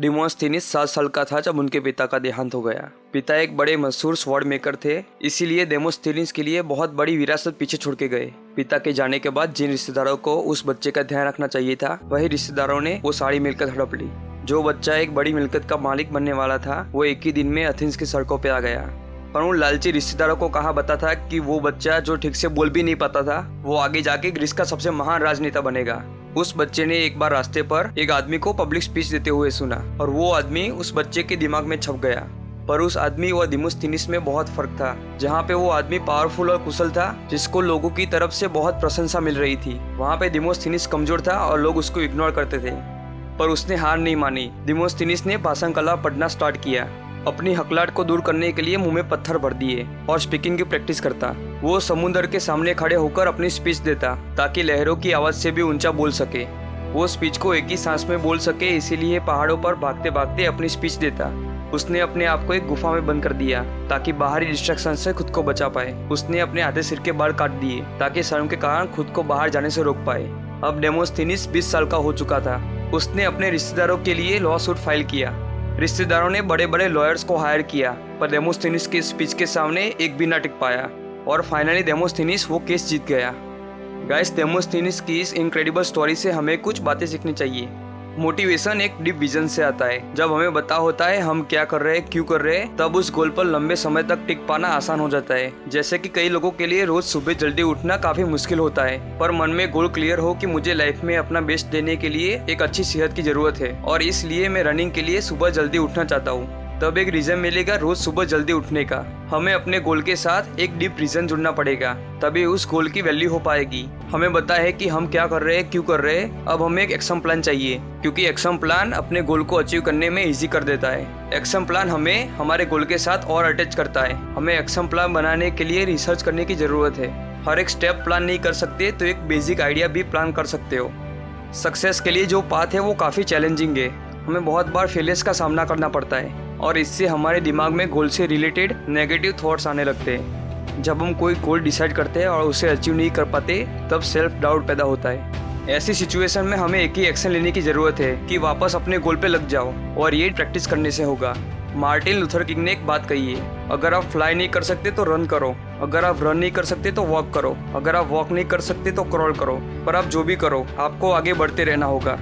डिमोस्थेनीस 7 साल का था जब उनके पिता का देहांत हो गया। पिता एक बड़े मशहूर स्वॉर्ड मेकर थे, इसीलिए डेमोस्थेनीस के लिए बहुत बड़ी विरासत पीछे छोड़ के गए। पिता के जाने के बाद जिन रिश्तेदारों को उस बच्चे का ध्यान रखना चाहिए था, वही रिश्तेदारों ने वो सारी मिलकत हड़प ली। जो बच्चा एक बड़ी मिलकत का मालिक बनने वाला था, वो एक ही दिन में एथेंस की सड़कों पे आ गया। पर उन लालची रिश्तेदारों को कहा पता था कि वो बच्चा जो ठीक से बोल भी नहीं पाता था, वो आगे जाके ग्रीस का सबसे महान राजनेता बनेगा। उस बच्चे ने एक बार रास्ते पर एक आदमी को पब्लिक स्पीच देते हुए सुना और वो आदमी उस बच्चे के दिमाग में छप गया। पर उस आदमी और डिमोस्थेनीस में बहुत फर्क था। जहाँ पे वो आदमी पावरफुल और कुशल था, जिसको लोगों की तरफ से बहुत प्रशंसा मिल रही थी, वहाँ पे डिमोस्थेनीस कमजोर था और लोग उसको इग्नोर करते थे। पर उसने हार नहीं मानी। डिमोस्थेनीस ने भाषण कला पढ़ना स्टार्ट किया। अपनी हकलाहट को दूर करने के लिए मुंह में पत्थर भर दिए और स्पीकिंग की प्रैक्टिस करता। वो समुद्र के सामने खड़े होकर अपनी स्पीच देता ताकि लहरों की आवाज से भी ऊंचा बोल सके। वो स्पीच को एक ही सांस में बोल सके, इसीलिए पहाड़ों पर भागते भागते अपनी स्पीच देता। उसने अपने आप को एक गुफा में बंद कर दिया ताकि बाहरी डिस्ट्रैक्शन से खुद को बचा पाए। उसने अपने आधे सिर के बाल काट दिए ताकि शर्म के कारण खुद को बाहर जाने से रोक पाए। अब डेमोस्थेनीस 20 साल का हो चुका था। उसने अपने रिश्तेदारों के लिए लॉ सूट फाइल किया। रिश्तेदारों ने बड़े बड़े लॉयर्स को हायर किया, पर डेमोस्थेनीस के स्पीच के सामने एक भी ना टिक पाया और फाइनली डेमोस्थेनीस वो केस जीत गया। गाइस, डेमोस्थेनीस की इस इनक्रेडिबल स्टोरी से हमें कुछ बातें सीखनी चाहिए। मोटिवेशन एक डीप विजन से आता है। जब हमें पता होता है हम क्या कर रहे हैं, क्यों कर रहे हैं, तब उस गोल पर लंबे समय तक टिक पाना आसान हो जाता है। जैसे कि कई लोगों के लिए रोज सुबह जल्दी उठना काफी मुश्किल होता है, पर मन में गोल क्लियर हो कि मुझे लाइफ में अपना बेस्ट देने के लिए एक अच्छी सेहत की जरूरत है और इसलिए मैं रनिंग के लिए सुबह जल्दी उठना चाहता हूँ, तब एक रीजन मिलेगा रोज सुबह जल्दी उठने का। हमें अपने गोल के साथ एक डीप रीजन जुड़ना पड़ेगा, तभी उस गोल की वैल्यू हो पाएगी। हमें पता है कि हम क्या कर रहे हैं, क्यों कर रहे हैं, अब हमें एक एक्शन प्लान चाहिए, क्योंकि एक्शन प्लान अपने गोल को अचीव करने में इजी कर देता है। एक्शन प्लान हमें हमारे गोल के साथ और अटैच करता है। हमें एक्शन प्लान बनाने के लिए रिसर्च करने की जरूरत है। हर एक स्टेप प्लान नहीं कर सकते तो एक बेसिक आइडिया भी प्लान कर सकते हो। सक्सेस के लिए जो पाथ है वो काफ़ी चैलेंजिंग है। हमें बहुत बार फेलियर्स का सामना करना पड़ता है और इससे हमारे दिमाग में गोल से रिलेटेड नेगेटिव थॉट्स आने लगते हैं। जब हम कोई गोल डिसाइड करते हैं और उसे अचीव नहीं कर पाते, तब सेल्फ डाउट पैदा होता है। ऐसी सिचुएशन में हमें एक ही एक्शन लेने की जरूरत है कि वापस अपने गोल पे लग जाओ, और ये प्रैक्टिस करने से होगा। मार्टिन लूथर किंग ने एक बात कही है, अगर आप फ्लाई नहीं कर सकते तो रन करो, अगर आप रन नहीं कर सकते तो वॉक करो, अगर आप वॉक नहीं कर सकते तो क्रॉल करो, पर आप जो भी करो आपको आगे बढ़ते रहना होगा।